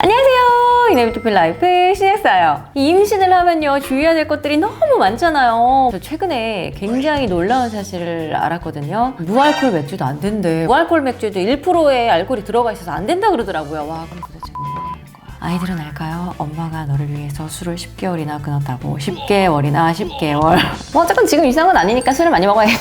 안녕하세요. 이네비티풀 라이프 신했어요. 임신을 하면요 주의해야 될 것들이 너무 많잖아요. 저 최근에 굉장히 놀라운 사실을 알았거든요. 무알콜 맥주도 안 된대. 무알콜 맥주도 1%의 알코올이 들어가 있어서 안 된다 그러더라고요. 와, 그럼 도대체 뭐가 되는 거야? 아이들은 알까요? 엄마가 너를 위해서 술을 10개월이나 끊었다고. 10개월이나 10개월. 뭐 어쨌든 지금 이상은 아니니까 술을 많이 먹어야 해.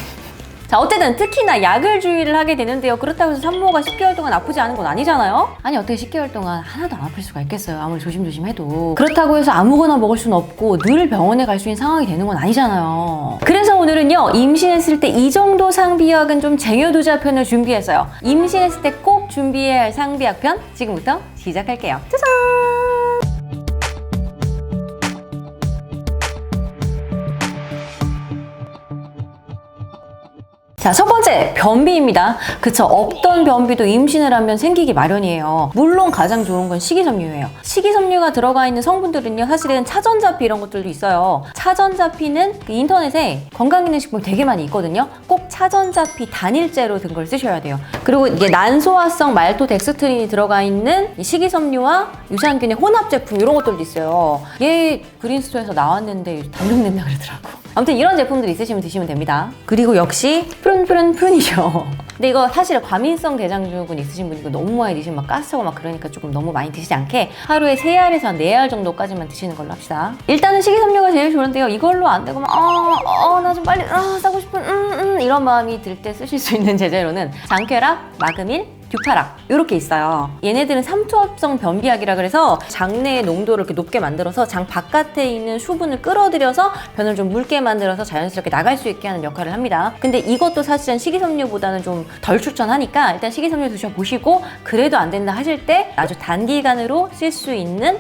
자, 어쨌든 특히나 약을 주의를 하게 되는데요. 그렇다고 해서 산모가 10개월 동안 아프지 않은 건 아니잖아요? 아니, 어떻게 10개월 동안 하나도 안 아플 수가 있겠어요. 아무리 조심조심 해도. 그렇다고 해서 아무거나 먹을 수는 없고 늘 병원에 갈 수 있는 상황이 되는 건 아니잖아요. 그래서 오늘은요, 임신했을 때 이 정도 상비약은 좀 쟁여두자 편을 준비했어요. 임신했을 때 꼭 준비해야 할 상비약 편 지금부터 시작할게요. 짜잔! 자, 첫 번째, 변비입니다. 그쵸, 없던 변비도 임신을 하면 생기기 마련이에요. 물론 가장 좋은 건 식이섬유예요. 식이섬유가 들어가 있는 성분들은요, 사실은 차전자피 이런 것들도 있어요. 차전자피는 그 인터넷에 건강기능식품 되게 많이 있거든요. 꼭 차전자피 단일제로 든 걸 쓰셔야 돼요. 그리고 이게 난소화성 말토덱스트린이 들어가 있는 이 식이섬유와 유산균의 혼합 제품 이런 것들도 있어요. 얘 그린스토어에서 나왔는데 단종된다 그러더라고. 아무튼 이런 제품들 있으시면 드시면 됩니다. 그리고 역시 푸른이죠. 근데 이거 사실 과민성 대장증후군 있으신 분이 이거 너무 많이 드시면 막 가스차고 막 그러니까 조금 너무 많이 드시지 않게 하루에 3알에서 4알 정도까지만 드시는 걸로 합시다. 일단은 식이섬유가 제일 좋은데요. 이걸로 안 되고 막 나 좀 빨리 싸고 싶은 이런 마음이 들 때 쓰실 수 있는 제재로는 장쾌락, 마그민, 듀파락 이렇게 있어요. 얘네들은 삼투압성 변비약이라 그래서 장내의 농도를 이렇게 높게 만들어서 장 바깥에 있는 수분을 끌어들여서 변을 좀 묽게 만들어서 자연스럽게 나갈 수 있게 하는 역할을 합니다. 근데 이것도 사실은 식이섬유보다는 좀 덜 추천하니까 일단 식이섬유 드셔보시고 그래도 안 된다 하실 때 아주 단기간으로 쓸 수 있는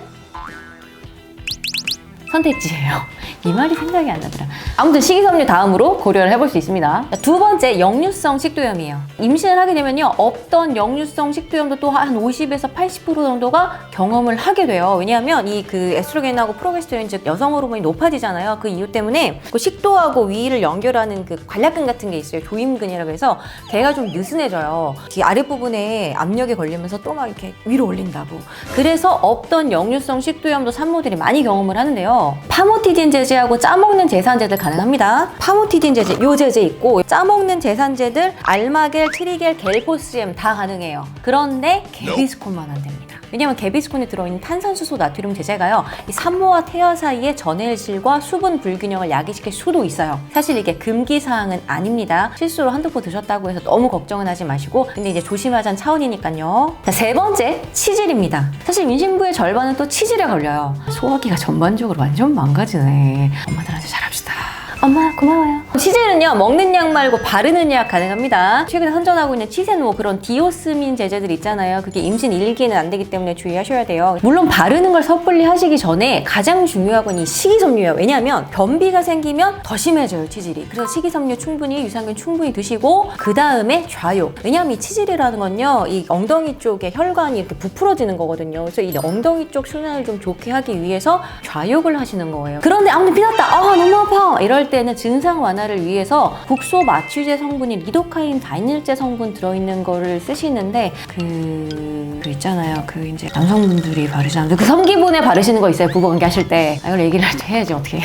선택지예요. 이 말이 생각이 안 나더라. 아무튼 식이섬유 다음으로 고려를 해볼 수 있습니다. 두 번째, 역류성 식도염이에요. 임신을 하게 되면요, 없던 역류성 식도염도 또 한 50에서 80% 정도가 경험을 하게 돼요. 왜냐하면 이 그 에스트로겐하고 프로게스테론, 즉 여성 호르몬이 높아지잖아요. 그 이유 때문에 그 식도하고 위를 연결하는 그 관략근 같은 게 있어요. 조임근이라고 해서 걔가 좀 느슨해져요. 이 아랫부분에 압력이 걸리면서 또 막 이렇게 위로 올린다고. 그래서 없던 역류성 식도염도 산모들이 많이 경험을 하는데요. 파모티딘 제제하고 짜먹는 제산제들 가능합니다. 파모티딘 제제, 요 제제 있고 짜먹는 제산제들 알마겔, 트리겔, 겔포스엠 다 가능해요. 그런데 개비스콘만 안 됩니다. 왜냐면 개비스콘에 들어있는 탄산수소 나트륨 제제가요, 이 산모와 태아 사이의 전해질과 수분 불균형을 야기시킬 수도 있어요. 사실 이게 금기사항은 아닙니다. 실수로 한두 포 드셨다고 해서 너무 걱정은 하지 마시고, 근데 이제 조심하자는 차원이니까요. 자, 세 번째, 치질입니다. 사실 임신부의 절반은 또 치질에 걸려요. 소화기가 전반적으로 완전 망가지네. 엄마들한테 잘합시다. 엄마 고마워요. 치질은요, 먹는 약 말고 바르는 약 가능합니다. 최근에 선전하고 있는 치세노, 그런 디오스민 제제들 있잖아요. 그게 임신 1기에는 안 되기 때문에 주의하셔야 돼요. 물론 바르는 걸 섣불리 하시기 전에 가장 중요한 건 이 식이섬유예요. 왜냐하면 변비가 생기면 더 심해져요, 치질이. 그래서 식이섬유 충분히, 유산균 충분히 드시고 그 다음에 좌욕. 왜냐하면 이 치질이라는 건요, 이 엉덩이 쪽에 혈관이 이렇게 부풀어지는 거거든요. 그래서 이 엉덩이 쪽 순환을 좀 좋게 하기 위해서 좌욕을 하시는 거예요. 그런데 아무튼 피났다, 너무 아파, 이럴 때는 증상 완화를 위해서 국소 마취제 성분인 리도카인 다이닐제 성분 들어있는 거를 쓰시는데 그 있잖아요, 그 이제 남성분들이 바르시는 그 섬기분에 바르시는 거 있어요, 부부관계 하실 때. 이걸 얘기를 해야지 어떻게.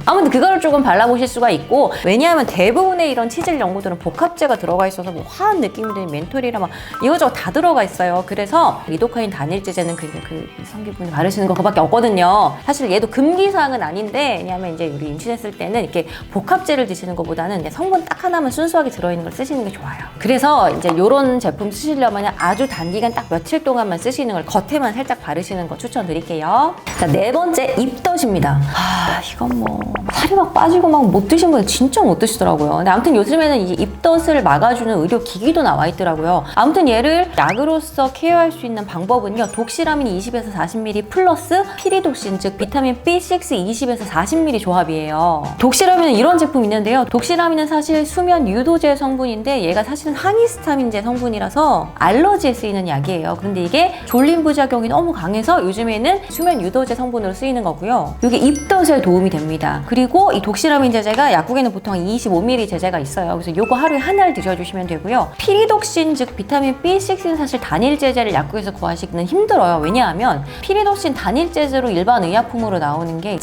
아무튼 그거를 조금 발라보실 수가 있고, 왜냐하면 대부분의 이런 치질 연고들은 복합제가 들어가 있어서 뭐 화한 느낌이 드는 멘톨이라 막 이거저거 다 들어가 있어요. 그래서 리도카인 다이닐제제는 그 섬기분에 바르시는 거 그밖에 없거든요. 사실 얘도 금기사항은 아닌데, 왜냐하면 이제 우리 임신했을 때는 이렇게 복합제를 드시는 것보다는 그냥 성분 딱 하나만 순수하게 들어있는 걸 쓰시는 게 좋아요. 그래서 이제 이런 제품 쓰시려면 아주 단기간 딱 며칠 동안만 쓰시는 걸 겉에만 살짝 바르시는 거 추천드릴게요. 자, 네 번째, 입덧입니다. 이건 뭐 살이 막 빠지고 막 못 드신 분들 진짜 못 드시더라고요. 근데 아무튼 요즘에는 이 입덧을 막아주는 의료 기기도 나와 있더라고요. 아무튼 얘를 약으로서 케어할 수 있는 방법은요, 독시라민 20에서 40ml 플러스 피리독신, 즉 비타민 B6 20에서 40ml 조합이에요. 독시라민은 이런 제품이 있는데요. 독시라민은 사실 수면 유도제 성분인데 얘가 사실은 항히스타민제 성분이라서 알러지에 쓰이는 약이에요. 그런데 이게 졸림 부작용이 너무 강해서 요즘에는 수면 유도제 성분으로 쓰이는 거고요. 이게 입덧에 도움이 됩니다. 그리고 이 독시라민 제제가 약국에는 보통 25ml 제제가 있어요. 그래서 요거 하루에 하루에 한 알 드셔주시면 되고요. 피리독신 즉 비타민 B6는 사실 단일 제제를 약국에서 구하시기는 힘들어요. 왜냐하면 피리독신 단일 제제로 일반 의약품으로 나오는 게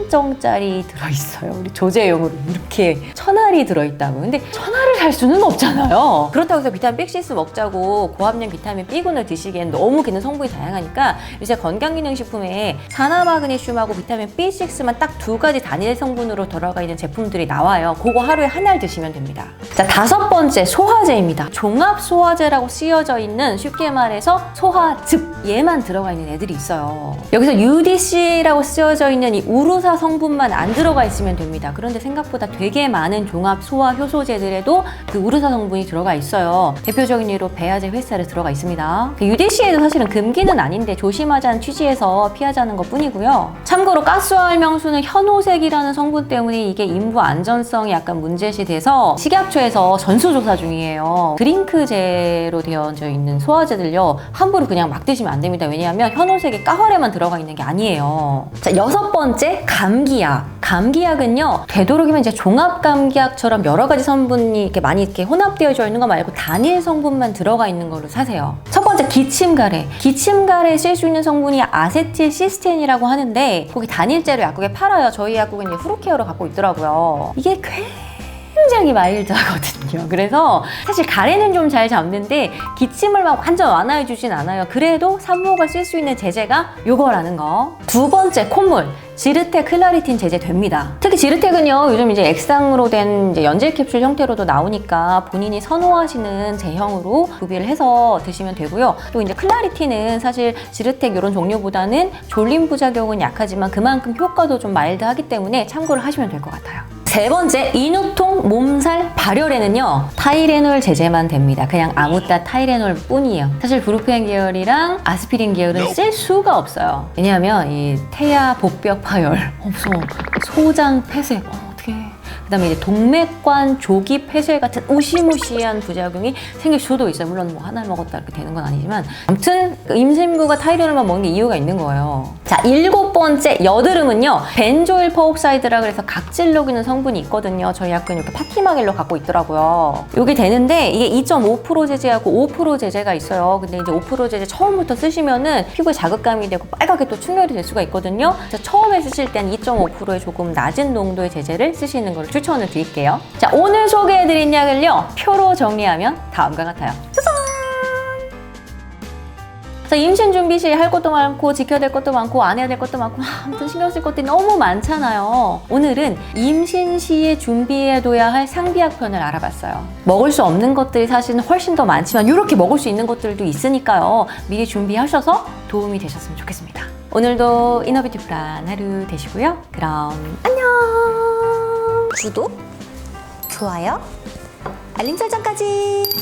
1000정짜리 들어있어요. 우리 조제용으로 이렇게 1000알이 들어있다고. 근데 1000알을 살 수는 없잖아요. 그렇다고 해서 비타민 B6 먹자고 고함량 비타민 B군을 드시기엔 너무 걔는 성분이 다양하니까 요새 건강기능식품에 산화마그네슘하고 비타민 B6만 딱 2가지 단일 성분으로 들어가 있는 제품들이 나와요. 그거 하루에 한 알 드시면 됩니다. 자, 5번째 소화제입니다. 종합소화제라고 쓰여져 있는, 쉽게 말해서 소화즙, 얘만 들어가 있는 애들이 있어요. 여기서 UDC라고 쓰여져 있는 이 우루사 성분만 안 들어가 있으면 됩니다. 그런데 생각보다 되게 많은 종합소화효소제들에도 그 우루사 성분이 들어가 있어요. 대표적인 예로 배아제 횟살에 들어가 있습니다. 그 UDC에도 사실은 금기는 아닌데 조심하자는 취지에서 피하자는 것 뿐이고요. 참고로 가스화알명수는 현오색이라는 성분 때문에 이게 인부 안전성이 약간 문제시 돼서 식약처에서 전수조사 중이에요. 드링크제로 되어져 있는 소화제들요, 함부로 그냥 막 드시면 안 됩니다. 왜냐하면 현오색이 까화레만 들어가 있는 게 아니에요. 자, 6번째 감기약. 감기약은요, 되도록이면 이제 종합감기약처럼 여러 가지 성분이 이렇게 많이 이렇게 혼합되어져 있는 거 말고 단일 성분만 들어가 있는 걸로 사세요. 첫 번째 기침가래. 기침가래에 쓸 수 있는 성분이 아세틸시스텐이라고 하는데 거기 단일제로 약국에 팔아요. 저희 약국은 이제 후루케어로 갖고 있더라고요. 이게 굉장히 마일드하거든요. 그래서 사실 가래는 좀 잘 잡는데 기침을 막 완전 완화해 주진 않아요. 그래도 산모가 쓸 수 있는 제제가 요거라는 거. 2번째 콧물. 지르텍 클라리틴 제제 됩니다. 특히 지르텍은요, 요즘 이제 액상으로 된 이제 연질 캡슐 형태로도 나오니까 본인이 선호하시는 제형으로 구비를 해서 드시면 되고요. 또 이제 클라리틴은 사실 지르텍 이런 종류보다는 졸림 부작용은 약하지만 그만큼 효과도 좀 마일드하기 때문에 참고를 하시면 될 것 같아요. 3번째, 이누통 몸살 발열에는요, 타이레놀 제제만 됩니다. 그냥 아무따 타이레놀 뿐이에요. 사실 브루펜 계열이랑 아스피린 계열은 쓸 수가 없어요. 왜냐하면 이 태아 복벽 파열, 무서워, 소장 폐쇄, 어떡해. 그다음에 이제 동맥관 조기 폐쇄 같은 무시무시한 부작용이 생길 수도 있어요. 물론 뭐 하나 먹었다 이렇게 되는 건 아니지만, 아무튼 임신부가 타이레놀만 먹는 게 이유가 있는 거예요. 자, 7번째 여드름은요, 벤조일 퍼옥사이드라 그래서 각질 녹이는 성분이 있거든요. 저희 학교는 이렇게 파티마겔로 갖고 있더라고요. 이게 되는데 이게 2.5% 제제하고 5% 제제가 있어요. 근데 이제 5% 제제 처음부터 쓰시면은 피부에 자극감이 되고 빨갛게 또 충혈이 될 수가 있거든요. 그래서 처음에 쓰실 때는 2.5%의 조금 낮은 농도의 제제를 쓰시는 걸 추천을 드릴게요. 자, 오늘 소개해드린 약을요, 표로 정리하면 다음과 같아요. 짜잔! 임신 준비 시 할 것도 많고 지켜야 될 것도 많고 안 해야 될 것도 많고 아무튼 신경 쓸 것들이 너무 많잖아요. 오늘은 임신 시에 준비해둬야 할 상비약 편을 알아봤어요. 먹을 수 없는 것들이 사실은 훨씬 더 많지만 이렇게 먹을 수 있는 것들도 있으니까요. 미리 준비하셔서 도움이 되셨으면 좋겠습니다. 오늘도 이너뷰티풀한 하루 되시고요. 그럼 안녕! 구독, 좋아요, 알림 설정까지.